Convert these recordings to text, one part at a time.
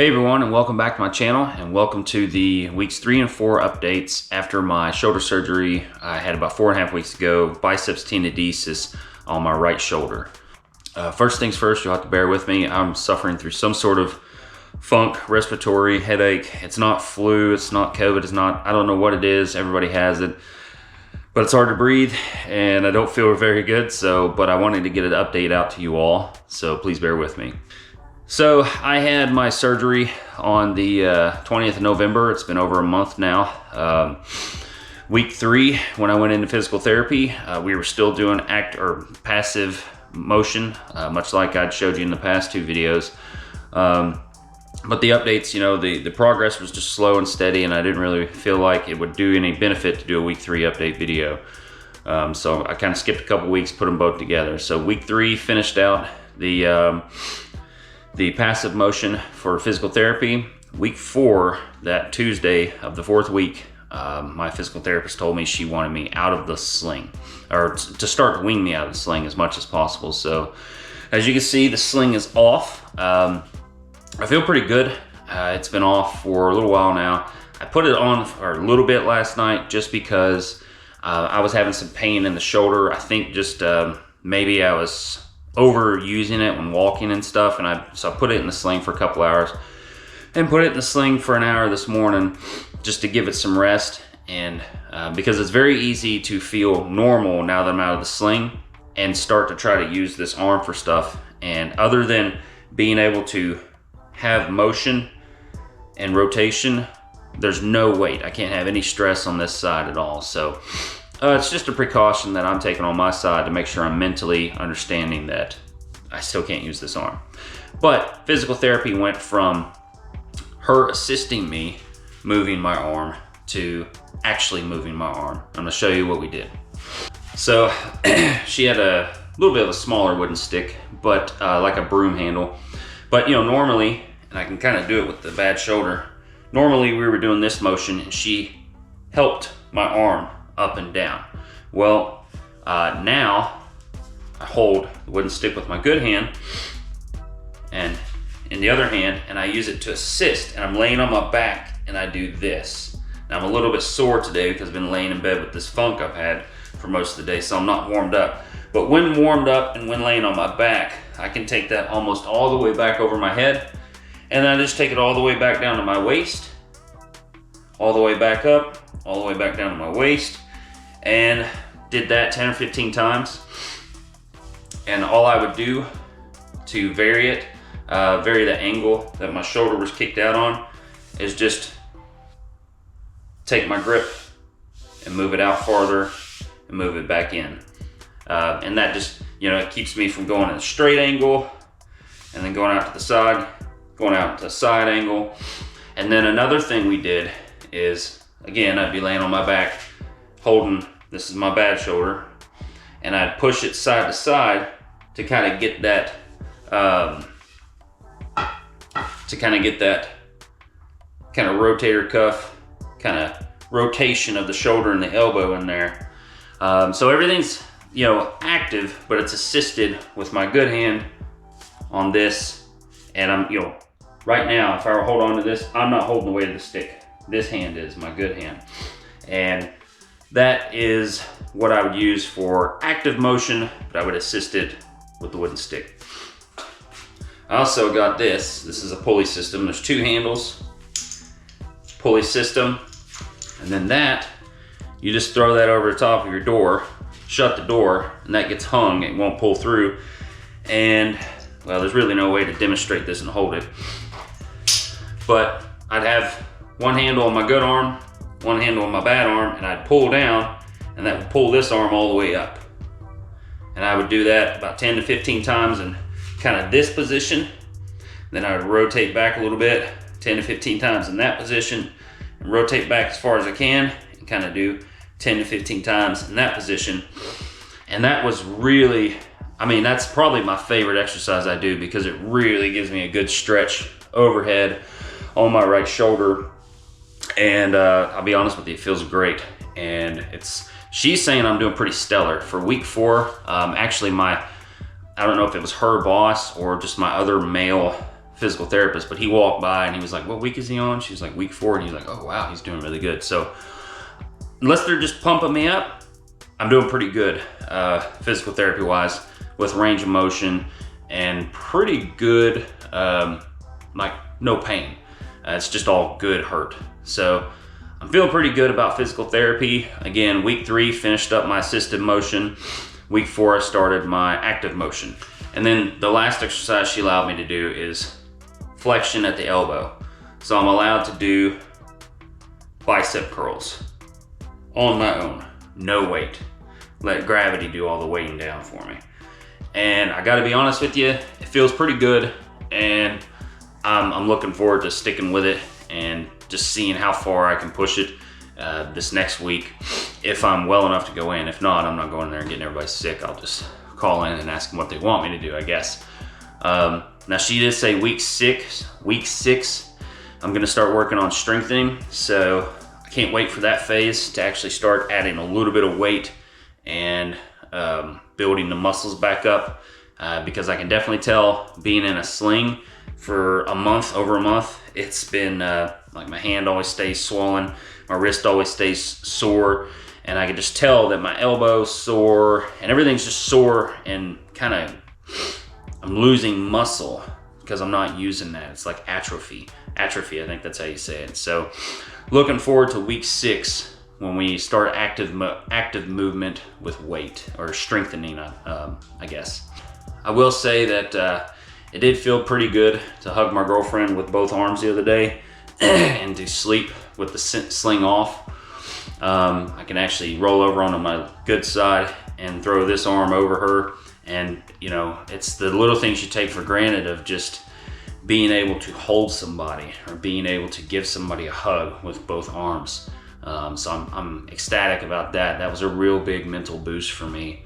Hey everyone, and welcome back to my channel, and welcome to the weeks 3 and 4 updates after my shoulder surgery I had about 4.5 weeks ago, biceps tenodesis on my right shoulder. First things first, you'll have to bear with me. I'm suffering through some sort of funk, respiratory headache. It's not flu, it's not COVID, I don't know what it is. Everybody has it, but it's hard to breathe and I don't feel very good. But I wanted to get an update out to you all, so please bear with me. So I had my surgery on the 20th of November. It's been over a month now. Week 3, when I went into physical therapy, we were still doing passive motion, much like I'd showed you in the past 2 videos. But the updates, the progress was just slow and steady, and I didn't really feel like it would do any benefit to do a week 3 update video. So I kind of skipped a couple weeks, put them both together. So week 3 finished out the passive motion for physical therapy. Week 4, that Tuesday of the 4th week, my physical therapist told me she wanted me out of the sling, or to start to wean me out of the sling as much as possible. So as you can see, the sling is off. I feel pretty good. It's been off for a little while now. I put it on for a little bit last night just because I was having some pain in the shoulder. I think just maybe I was overusing it when walking and stuff, and so I put it in the sling for a couple hours and put it in the sling for an hour this morning just to give it some rest. And because it's very easy to feel normal now that I'm out of the sling and start to try to use this arm for stuff, and other than being able to have motion and rotation, there's no weight. I can't have any stress on this side at all. So it's just a precaution that I'm taking on my side to make sure I'm mentally understanding that I still can't use this arm. But physical therapy went from her assisting me moving my arm to actually moving my arm. I'm gonna show you what we did. So she had a little bit of a smaller wooden stick, but like a broom handle. But normally, and I can kind of do it with the bad shoulder, normally we were doing this motion and she helped my arm up and down. Well, now I hold the wooden stick with my good hand and in the other hand, and I use it to assist, and I'm laying on my back and I do this. Now I'm a little bit sore today because I've been laying in bed with this funk I've had for most of the day, so I'm not warmed up. But when warmed up and when laying on my back, I can take that almost all the way back over my head, and then I just take it all the way back down to my waist, all the way back up, all the way back down to my waist, and did that 10 or 15 times. And all I would do to vary the angle that my shoulder was kicked out on, is just take my grip and move it out farther and move it back in. And that just, it keeps me from going at a straight angle and then going out to the side, going out to a side angle. And then another thing we did is, again, I'd be laying on my back, holding, this is my bad shoulder, and I'd push it side to side to kind of get that, kind of rotator cuff, kind of rotation of the shoulder and the elbow in there. So everything's, active, but it's assisted with my good hand on this. And I'm, right now, if I were to hold on to this, I'm not holding the weight of the stick. This hand is my good hand. And that is what I would use for active motion, but I would assist it with the wooden stick. I also got this. This is a pulley system. There's 2 handles, pulley system. And then that, you just throw that over the top of your door, shut the door, and that gets hung. It won't pull through. And, well, there's really no way to demonstrate this and hold it. But I'd have one handle on my good arm, one handle on my bad arm, and I'd pull down, and that would pull this arm all the way up. And I would do that about 10 to 15 times in kind of this position. Then I would rotate back a little bit, 10 to 15 times in that position, and rotate back as far as I can, and kind of do 10 to 15 times in that position. And that was really, that's probably my favorite exercise I do, because it really gives me a good stretch overhead on my right shoulder. And I'll be honest with you, it feels great. And she's saying I'm doing pretty stellar. For week 4, actually I don't know if it was her boss or just my other male physical therapist, but he walked by and he was like, what week is he on? She was like, week 4. And he's like, oh wow, he's doing really good. So unless they're just pumping me up, I'm doing pretty good physical therapy wise, with range of motion and pretty good, like no pain. It's just all good hurt. So I'm feeling pretty good about physical therapy. Again, week 3 finished up my assisted motion. Week 4 I started my active motion. And then the last exercise she allowed me to do is flexion at the elbow. So I'm allowed to do bicep curls on my own, no weight. Let gravity do all the weighing down for me. And I gotta be honest with you, it feels pretty good, and I'm looking forward to sticking with it and just seeing how far I can push it this next week, if I'm well enough to go in. If not, I'm not going there and getting everybody sick. I'll just call in and ask them what they want me to do, I guess. Now she did say week six, I'm gonna start working on strengthening. So I can't wait for that phase to actually start adding a little bit of weight and building the muscles back up, because I can definitely tell, being in a sling for over a month, it's been like my hand always stays swollen, my wrist always stays sore, and I can just tell that my elbow's sore and everything's just sore, and kind of I'm losing muscle because I'm not using that. It's like atrophy, I think that's how you say it. So looking forward to week 6 when we start active movement with weight, or strengthening, I guess. I will say that it did feel pretty good to hug my girlfriend with both arms the other day and to sleep with the sling off. I can actually roll over onto my good side and throw this arm over her. And you know, it's the little things you take for granted of just being able to hold somebody or being able to give somebody a hug with both arms. So I'm ecstatic about that. That was a real big mental boost for me.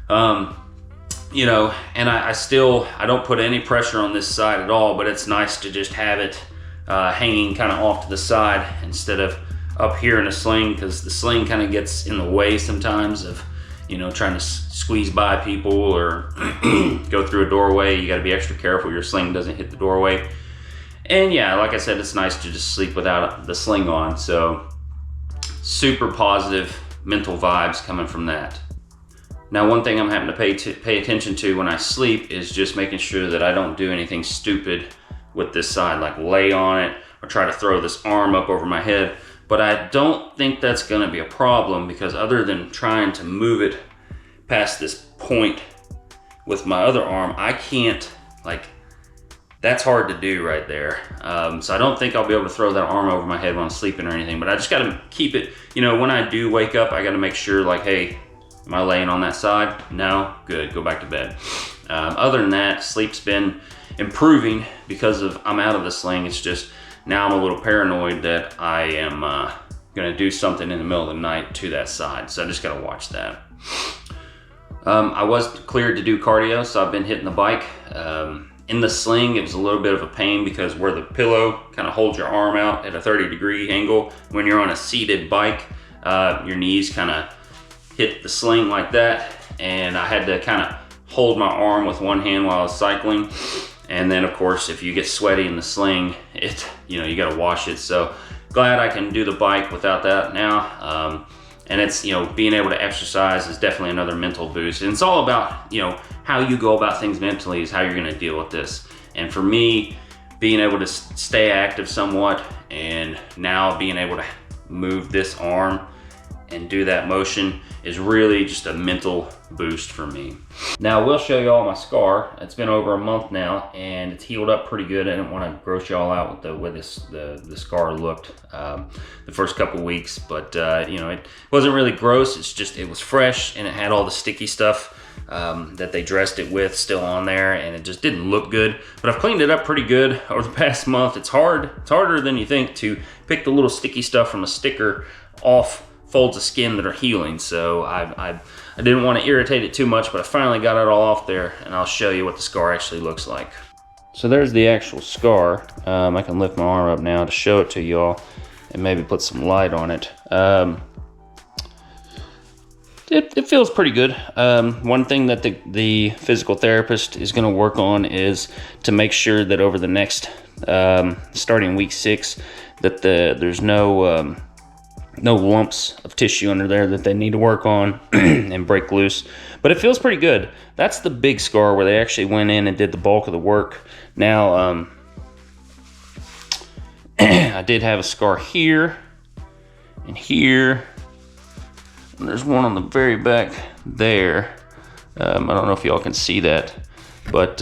You know, and I don't put any pressure on this side at all, but it's nice to just have it hanging kind of off to the side instead of up here in a sling, because the sling kind of gets in the way sometimes of, you know, trying to squeeze by people or go through a doorway. You got to be extra careful your sling doesn't hit the doorway. And yeah, like I said, it's nice to just sleep without the sling on. So super positive mental vibes coming from that. Now, one thing I'm having to pay attention to when I sleep is just making sure that I don't do anything stupid with this side, like lay on it or try to throw this arm up over my head. But I don't think that's gonna be a problem, because other than trying to move it past this point with my other arm, I can't, like, that's hard to do right there. So I don't think I'll be able to throw that arm over my head when I'm sleeping or anything, but I just gotta keep it, you know, when I do wake up, I gotta make sure, like, hey, am I laying on that side? No? Good, go back to bed. Other than that, sleep's been improving because I'm out of the sling. It's just, now I'm a little paranoid that I am gonna do something in the middle of the night to that side. So I just gotta watch that. I was cleared to do cardio, so I've been hitting the bike. In the sling, it was a little bit of a pain because where the pillow kind of holds your arm out at a 30-degree angle, when you're on a seated bike, your knees kind of hit the sling like that, and I had to kind of hold my arm with one hand while I was cycling. And then of course, if you get sweaty in the sling, you gotta wash it. So glad I can do the bike without that now. And it's, being able to exercise is definitely another mental boost. And it's all about, how you go about things mentally is how you're gonna deal with this. And for me, being able to stay active somewhat, and now being able to move this arm and do that motion is really just a mental boost for me. Now I will show you all my scar. It's been over a month now and it's healed up pretty good. I didn't want to gross you all out with the way the scar looked the first couple weeks, but it wasn't really gross. It's just, it was fresh and it had all the sticky stuff that they dressed it with still on there, and it just didn't look good. But I've cleaned it up pretty good over the past month. It's harder than you think to pick the little sticky stuff from a sticker off folds of skin that are healing. So I didn't want to irritate it too much, but I finally got it all off there, and I'll show you what the scar actually looks like. So there's the actual scar. I can lift my arm up now to show it to y'all and maybe put some light on it. it feels pretty good. One thing that the physical therapist is going to work on is to make sure that over the next, starting week 6, that there's no lumps of tissue under there that they need to work on and break loose. But it feels pretty good. That's the big scar where they actually went in and did the bulk of the work. Now, I did have a scar here and here. And there's one on the very back there. I don't know if y'all can see that, but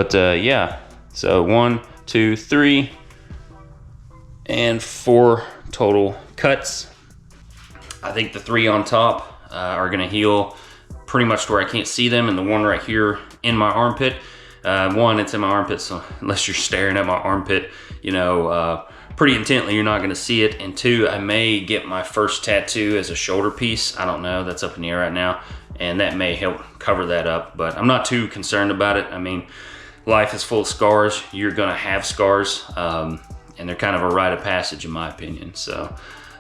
yeah. So 1, 2, 3, and 4 total cuts. I think the 3 on top are gonna heal pretty much to where I can't see them, and the one right here in my armpit. One, it's in my armpit, so unless you're staring at my armpit, you know, pretty intently, you're not gonna see it. And 2, I may get my first tattoo as a shoulder piece. I don't know, that's up in the air right now, and that may help cover that up, but I'm not too concerned about it. I mean, life is full of scars. You're gonna have scars, and they're kind of a rite of passage in my opinion. So,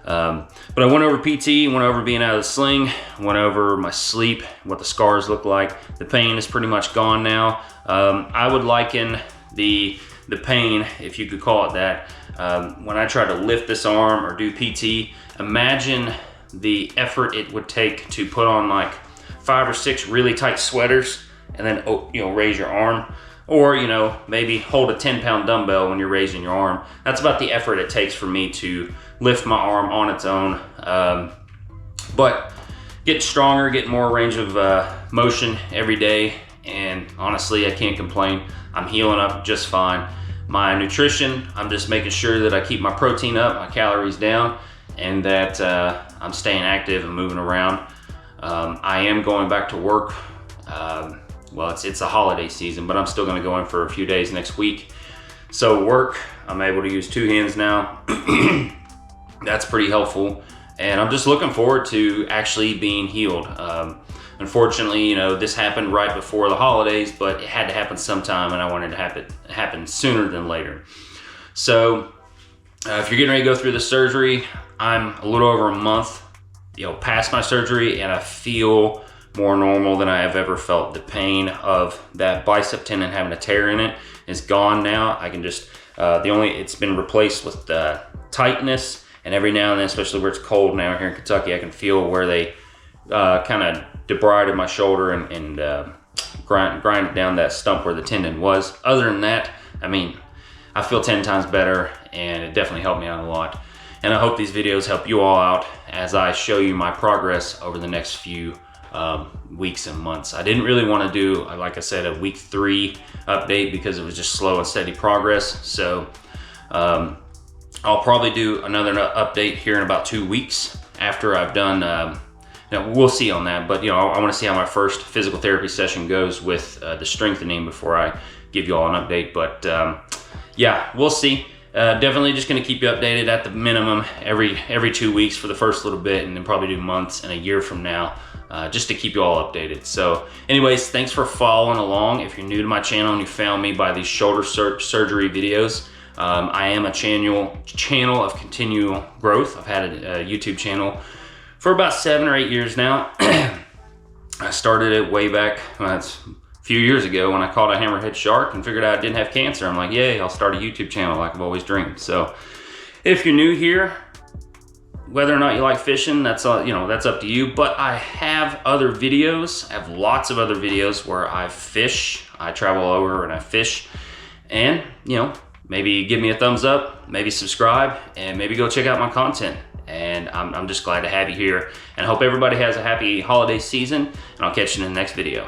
but I went over PT, went over being out of the sling, went over my sleep, what the scars look like. The pain is pretty much gone now. I would liken the pain, if you could call it that, when I try to lift this arm or do PT. Imagine the effort it would take to put on like 5 or 6 really tight sweaters and then, you know, raise your arm. Or, you know, maybe hold a 10-pound dumbbell when you're raising your arm. That's about the effort it takes for me to lift my arm on its own. But get stronger, get more range of motion every day. And honestly, I can't complain. I'm healing up just fine. My nutrition, I'm just making sure that I keep my protein up, my calories down, and that I'm staying active and moving around. I am going back to work. Well, it's a holiday season, but I'm still gonna go in for a few days next week. So work, I'm able to use 2 hands now. That's pretty helpful. And I'm just looking forward to actually being healed. Unfortunately, you know, this happened right before the holidays, but it had to happen sometime, and I wanted to happen sooner than later. So if you're getting ready to go through the surgery, I'm a little over a month, you know, past my surgery, and I feel more normal than I have ever felt. The pain of that bicep tendon having a tear in it is gone now. I can just, it's been replaced with tightness, and every now and then, especially where it's cold now here in Kentucky, I can feel where they kind of debrided my shoulder and grind down that stump where the tendon was. Other than that, I mean, I feel 10 times better, and it definitely helped me out a lot. And I hope these videos help you all out as I show you my progress over the next few weeks and months. I didn't really want to do, like I said, a week 3 update because it was just slow and steady progress. So I'll probably do another update here in about 2 weeks after I've done, you know, we'll see on that. But, you know, I want to see how my first physical therapy session goes with the strengthening before I give you all an update. But yeah, we'll see. Definitely just going to keep you updated at the minimum every 2 weeks for the first little bit, and then probably do months and a year from now, just to keep you all updated. So anyways, thanks for following along. If you're new to my channel and you found me by these shoulder surgery videos, I am a channel of continual growth. I've had a YouTube channel for about 7 or 8 years now. I started it way back, it's a few years ago, when I caught a hammerhead shark and figured out I didn't have cancer. I'm like, yay, I'll start a YouTube channel like I've always dreamed. So if you're new here, whether or not you like fishing, that's you know, that's up to you. But I have other videos. I have lots of other videos where I fish. I travel over and I fish. And, you know, maybe give me a thumbs up, maybe subscribe, and maybe go check out my content. And I'm just glad to have you here. And I hope everybody has a happy holiday season. And I'll catch you in the next video.